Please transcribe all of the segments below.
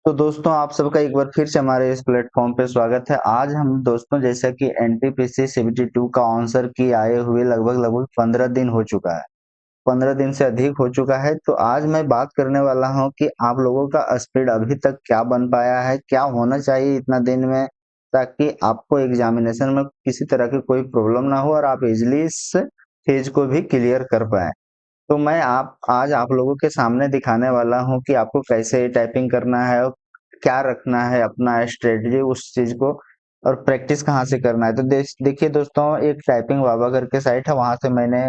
तो दोस्तों आप सबका एक बार फिर से हमारे इस प्लेटफॉर्म पे स्वागत है। आज हम दोस्तों जैसा कि एनटीपीसी सीबीटी 2 का आंसर की आए हुए लगभग 15 दिन हो चुका है। 15 दिन से अधिक हो चुका है। तो आज मैं बात करने वाला हूं कि आप लोगों का स्पीड अभी तक क्या बन पाया है, क्या होना चाहिए इतना दिन में, ताकि आपको एग्जामिनेशन में किसी तरह की कोई प्रॉब्लम ना हो और आप इजिली इस फेज को भी क्लियर कर पाए। तो मैं आप आज आप लोगों के सामने दिखाने वाला हूँ कि आपको कैसे टाइपिंग करना है और क्या रखना है अपना स्ट्रेटजी उस चीज को, और प्रैक्टिस कहाँ से करना है। तो देखिए दोस्तों, एक टाइपिंग बाबा करके साइट है, वहां से मैंने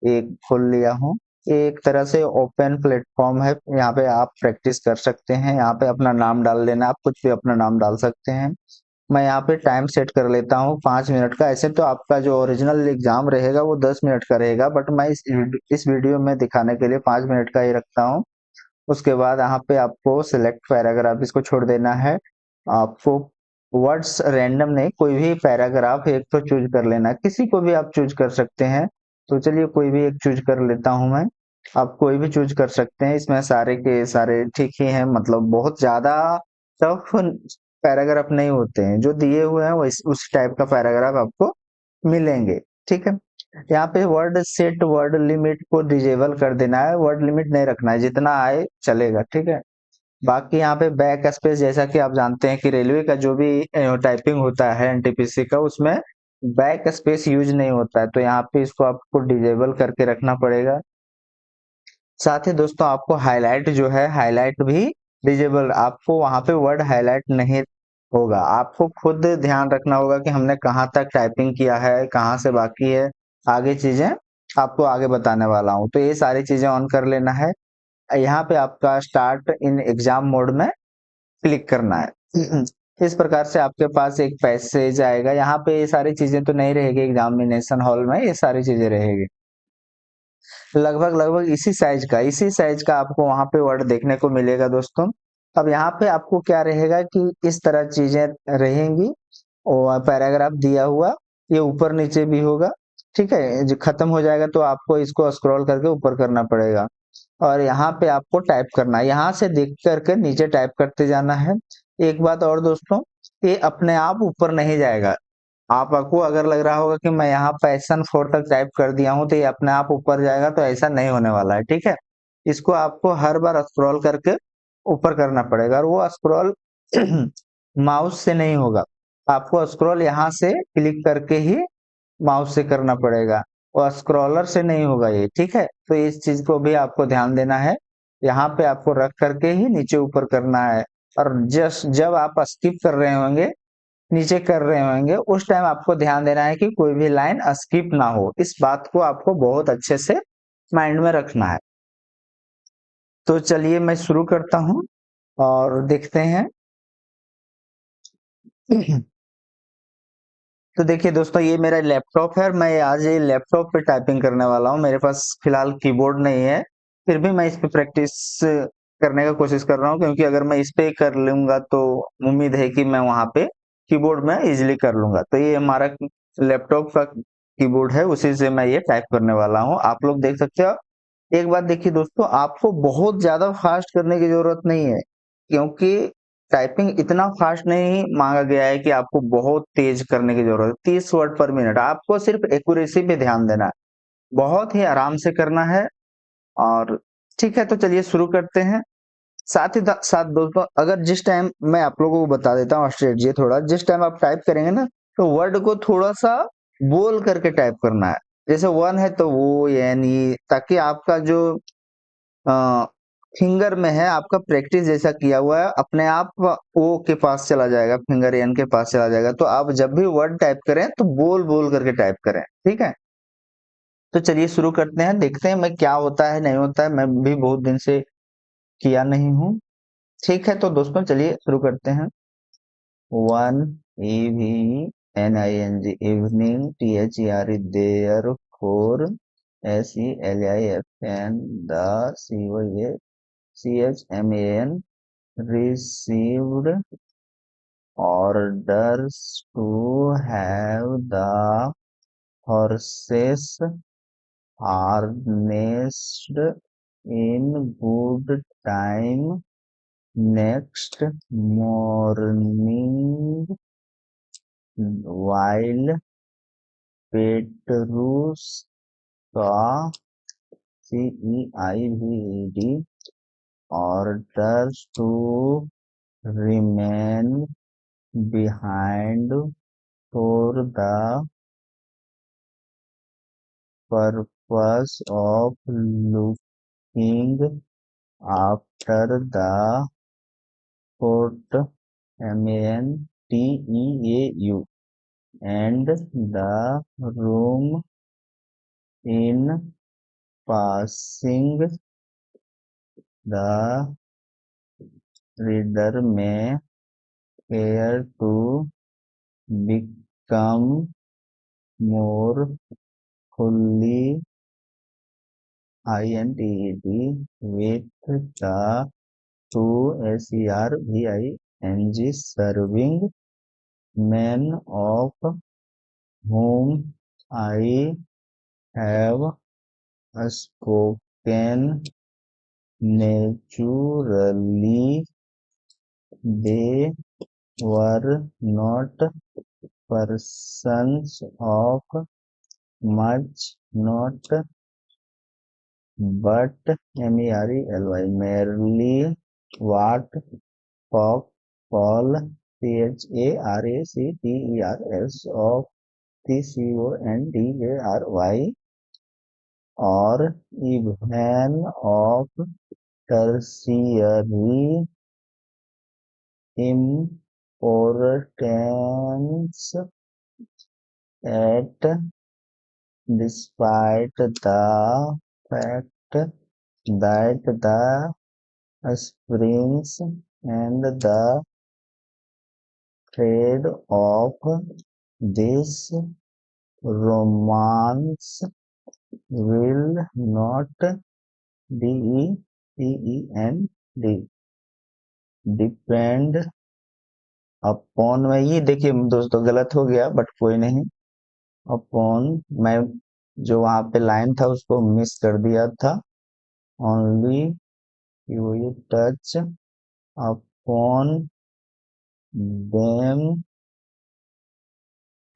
एक खोल लिया हूँ। ये एक तरह से ओपन प्लेटफॉर्म है, यहाँ पे आप प्रैक्टिस कर सकते हैं। यहाँ पे अपना नाम डाल देना, आप कुछ भी अपना नाम डाल सकते हैं। मैं यहाँ पे टाइम सेट कर लेता हूँ 5 मिनट का। ऐसे तो आपका जो ओरिजिनल एग्जाम रहेगा वो 10 मिनट का रहेगा, बट मैं इस वीडियो में दिखाने के लिए 5 मिनट का ही रखता हूँ। उसके बाद यहाँ पे आपको सिलेक्ट पैराग्राफ इसको छोड़ देना है। आपको वर्ड्स रैंडम नहीं, कोई भी पैराग्राफ एक तो चूज कर लेना है, किसी को भी आप चूज कर सकते हैं। तो चलिए कोई भी एक चूज कर लेता हूं मैं। आप कोई भी चूज कर सकते हैं, इसमें सारे के सारे ठीक ही हैं, मतलब बहुत ज्यादा टफ पैराग्राफ नहीं होते हैं। जो दिए हुए हैं वो उस टाइप का पैराग्राफ आपको मिलेंगे। ठीक है। यहाँ पे वर्ड सेट वर्ड लिमिट को डिजेबल कर देना है, वर्ड लिमिट नहीं रखना है, जितना आए चलेगा। ठीक है। बाकी यहाँ पे बैक स्पेस, जैसा कि आप जानते हैं कि रेलवे का जो भी टाइपिंग होता है एनटीपीसी का, उसमें बैक स्पेस यूज नहीं होता है, तो यहाँ पे इसको आपको डिजेबल करके रखना पड़ेगा। साथ ही दोस्तों आपको हाईलाइट जो है, हाईलाइट भी डिजेबल, आपको वहां पे वर्ड हाईलाइट नहीं होगा। आपको खुद ध्यान रखना होगा कि हमने कहाँ तक टाइपिंग किया है, कहाँ से बाकी है, आगे चीजें आपको आगे बताने वाला हूँ। तो ये सारी चीजें ऑन कर लेना है। यहाँ पे आपका स्टार्ट इन एग्जाम मोड में क्लिक करना है। इस प्रकार से आपके पास एक पैसेज आएगा। यहाँ पे ये सारी चीजें तो नहीं रहेगी, एग्जामिनेशन हॉल में ये सारी चीजें रहेगी। लगभग लगभग इसी साइज का आपको वहां पे वर्ड देखने को मिलेगा दोस्तों। अब यहाँ पे आपको क्या रहेगा कि इस तरह चीजें रहेंगी, और पैराग्राफ दिया हुआ ये ऊपर नीचे भी होगा। ठीक है। जो खत्म हो जाएगा तो आपको इसको स्क्रॉल करके ऊपर करना पड़ेगा, और यहाँ पे आपको टाइप करना है। यहाँ से देख करके नीचे टाइप करते जाना है। एक बात और दोस्तों, ये अपने आप ऊपर नहीं जाएगा। आपको अगर लग रहा होगा कि मैं यहाँ पैशन 4 तक टाइप कर दिया हूँ तो ये अपने आप ऊपर जाएगा, तो ऐसा नहीं होने वाला है। ठीक है। इसको आपको हर बार स्क्रॉल करके ऊपर करना पड़ेगा, और वो स्क्रॉल माउस से नहीं होगा। आपको स्क्रॉल यहाँ से क्लिक करके ही माउस से करना पड़ेगा, और स्क्रॉलर से नहीं होगा ये। ठीक है। तो इस चीज को भी आपको ध्यान देना है। यहाँ पे आपको रख करके ही नीचे ऊपर करना है, और जस्ट जब आप स्किप कर रहे होंगे, नीचे कर रहे होंगे, उस टाइम आपको ध्यान देना है कि कोई भी लाइन स्किप ना हो। इस बात को आपको बहुत अच्छे से माइंड में रखना है। तो चलिए मैं शुरू करता हूँ और देखते हैं। तो देखिए दोस्तों, ये मेरा लैपटॉप है और मैं आज ये लैपटॉप पे टाइपिंग करने वाला हूँ। मेरे पास फिलहाल कीबोर्ड नहीं है, फिर भी मैं इस पे प्रैक्टिस करने का कोशिश कर रहा हूँ, क्योंकि अगर मैं इस पे कर लूंगा तो उम्मीद है कि मैं वहां पे कीबोर्ड में इजिली कर लूंगा। तो ये हमारा लैपटॉप का कीबोर्ड है, उसी से मैं ये टाइप करने वाला हूँ। आप लोग देख सकते हो। एक बात देखिए दोस्तों, आपको बहुत ज्यादा फास्ट करने की जरूरत नहीं है, क्योंकि टाइपिंग इतना फास्ट नहीं मांगा गया है कि आपको बहुत तेज करने की जरूरत है। 30 वर्ड पर मिनट, आपको सिर्फ एक्यूरेसी पे ध्यान देना है, बहुत ही आराम से करना है। और ठीक है, तो चलिए शुरू करते हैं। साथ ही साथ दोस्तों, अगर जिस टाइम मैं आप लोगों को बता देता हूँ स्ट्रेटजी थोड़ा, जिस टाइम आप टाइप करेंगे ना, तो वर्ड को थोड़ा सा बोल करके टाइप करना है। जैसे वन है तो वो एन ई, ताकि आपका जो फिंगर में है, आपका प्रैक्टिस जैसा किया हुआ है, अपने आप ओ के पास चला जाएगा, फिंगर एन के पास चला जाएगा। तो आप जब भी वर्ड टाइप करें तो बोल बोल करके टाइप करें। ठीक है। तो चलिए शुरू करते हैं, देखते हैं मैं क्या होता है नहीं होता है। मैं भी बहुत दिन से किया नहीं हूँ। ठीक है, तो दोस्तों चलिए शुरू करते हैं। One, E V N I N G, evening, T H E R E, there, four, S E L I F N, the, C O A C H M A N, received orders to have the horses harnessed in good time next morning while Petrus saw CEIVED orders to remain behind for the purpose of looking after the fort MANTEAU and the room in passing the reader may care to become more fully INTED with the two SERVING serving men of whom I have spoken. Naturally, they were not persons of much note, but merely what Paul Characters of the CONDARY or even of tertiary importance at despite the fact that the springs and the thread of this romance will not depend upon ये देखिए दोस्तों गलत हो गया but कोई नहीं upon मैं जो वहां पे लाइन था उसको मिस कर दिया था only you touch upon them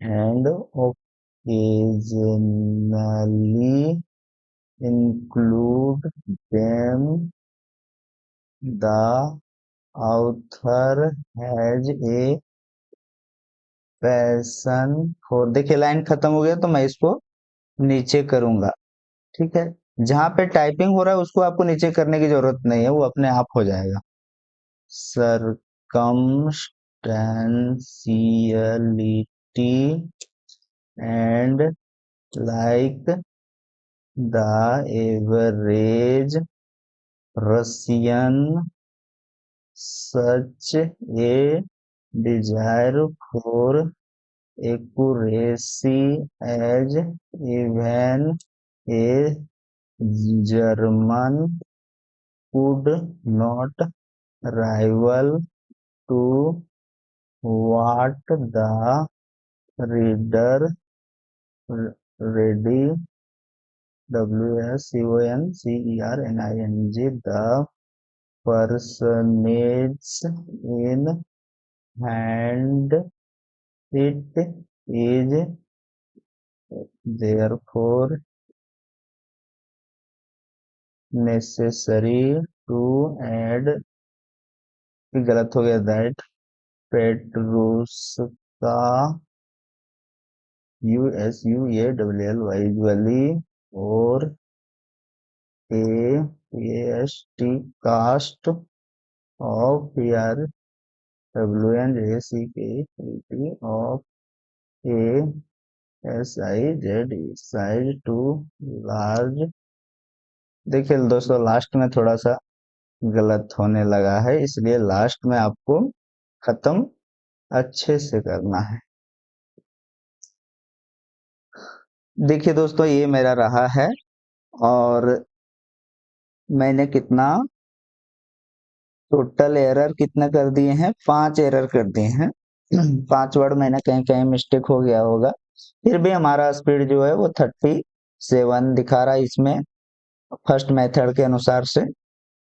and occasionally include them. The author has a passion for देखिए लाइन खत्म हो गया तो मैं इसको नीचे करूंगा ठीक है जहां पे टाइपिंग हो रहा है उसको आपको नीचे करने की जरूरत नहीं है वो अपने आप हो जाएगा circumstantiality and like the average Russian such a desire for accuracy as even a German could not rival to what the reader ready WSCONCERNING the personage in hand it is therefore necessary to add गलत हो गया that Petrushka usually or a past cast of PRWNACKET of a SIZ size to large देखिए दोस्तों last में थोड़ा सा गलत होने लगा है इसलिए लास्ट में आपको खत्म अच्छे से करना है देखिए दोस्तों ये मेरा रहा है और मैंने कितना टोटल एरर कितना कर दिए हैं 5 एरर कर दिए हैं 5 वर्ड मैंने कहीं कहीं मिस्टेक हो गया होगा फिर भी हमारा स्पीड जो है वो 37 दिखा रहा है इसमें फर्स्ट मेथड के अनुसार से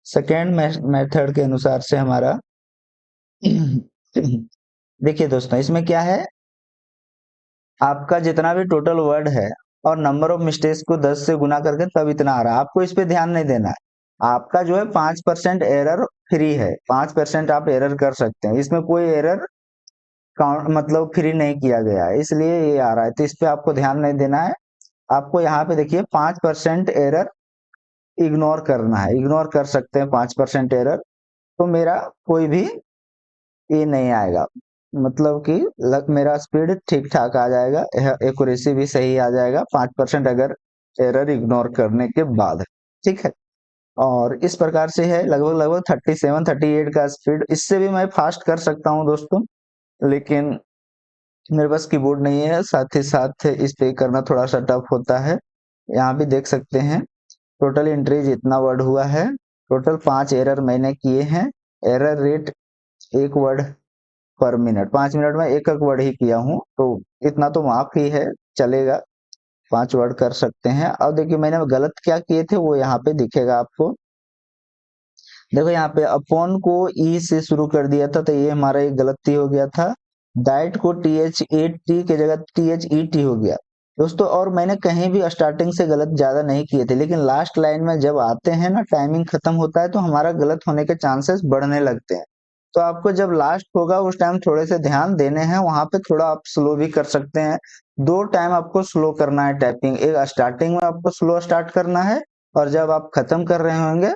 सेकेंड मेथड के अनुसार से हमारा देखिए दोस्तों, इसमें क्या है, आपका जितना भी टोटल वर्ड है और नंबर ऑफ मिस्टेक्स को 10 से गुना करके तब इतना आ रहा है। आपको इस पे ध्यान नहीं देना है। आपका जो है 5% एरर फ्री है, 5% आप एरर कर सकते हैं, इसमें कोई एरर काउंट मतलब फ्री नहीं किया गया है, इसलिए ये आ रहा है। तो इस पे आपको ध्यान नहीं देना है। आपको यहाँ पे देखिए 5% एरर इग्नोर करना है, इग्नोर कर सकते हैं 5% एरर। तो मेरा कोई भी ये नहीं आएगा, मतलब कि मेरा स्पीड ठीक ठाक आ जाएगा, एक्यूरेसी भी सही आ जाएगा 5% अगर एरर इग्नोर करने के बाद। ठीक है, और इस प्रकार से है लगभग लगभग 37-38 का स्पीड। इससे भी मैं फास्ट कर सकता हूँ दोस्तों, लेकिन मेरे पास कीबोर्ड नहीं है, साथ ही साथ इस पे करना थोड़ा सा टफ होता है। यहाँ भी देख सकते हैं टोटल एंट्री जितना वर्ड हुआ है, टोटल 5 एरर मैंने किए हैं। एरर रेट 1 वर्ड पर मिनट, 5 मिनट में एक वर्ड ही किया हूँ, तो इतना तो माफ ही है, चलेगा। 5 वर्ड कर सकते हैं। अब देखिए मैंने गलत क्या किए थे वो यहाँ पे दिखेगा आपको। देखो यहाँ पे अपॉन को ई से शुरू कर दिया था, तो ये हमारा एक गलती हो गया था। डाइट को TH8T के जगह THET हो गया दोस्तों। और मैंने कहीं भी स्टार्टिंग से गलत ज्यादा नहीं किए थे, लेकिन लास्ट लाइन में जब आते हैं ना, टाइमिंग खत्म होता है तो हमारा गलत होने के चांसेस बढ़ने लगते हैं। तो आपको जब लास्ट होगा उस टाइम थोड़े से ध्यान देने हैं, वहां पे थोड़ा आप स्लो भी कर सकते हैं। 2 टाइम आपको स्लो करना है टाइपिंग, एक स्टार्टिंग में आपको स्लो स्टार्ट करना है, और जब आप खत्म कर रहे होंगे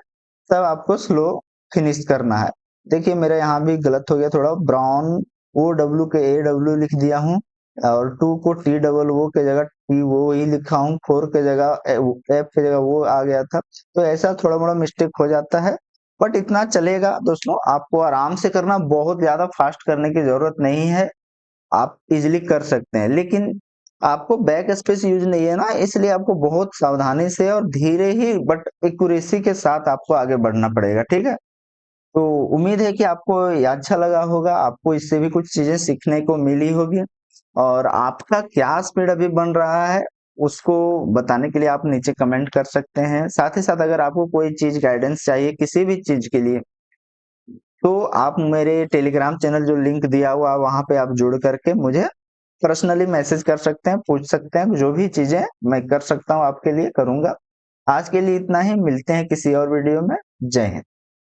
तब आपको स्लो फिनिश करना है। देखिए मेरा यहाँ भी गलत हो गया थोड़ा, ब्राउन OW के AW लिख दिया हूँ, और 2 को TOO के जगह T वो ही लिखा हूँ, 4 के जगह F के जगह वो आ गया था। तो ऐसा थोड़ा मोड़ा मिस्टेक हो जाता है, बट इतना चलेगा दोस्तों। आपको आराम से करना, बहुत ज्यादा फास्ट करने की जरूरत नहीं है, आप इजिली कर सकते हैं। लेकिन आपको बैक स्पेस यूज नहीं है ना, इसलिए आपको बहुत सावधानी से और धीरे ही बट एक्यूरेसी के साथ आपको आगे बढ़ना पड़ेगा। ठीक है, तो उम्मीद है कि आपको ये अच्छा लगा होगा, आपको इससे भी कुछ चीजें सीखने को मिली होगी। और आपका क्या स्पीड अभी बन रहा है उसको बताने के लिए आप नीचे कमेंट कर सकते हैं। साथ ही साथ अगर आपको कोई चीज गाइडेंस चाहिए किसी भी चीज के लिए, तो आप मेरे टेलीग्राम चैनल जो लिंक दिया हुआ वहां पे आप जुड़ करके मुझे पर्सनली मैसेज कर सकते हैं, पूछ सकते हैं, जो भी चीजें मैं कर सकता हूँ आपके लिए करूंगा। आज के लिए इतना ही, मिलते हैं किसी और वीडियो में। जय हिंद।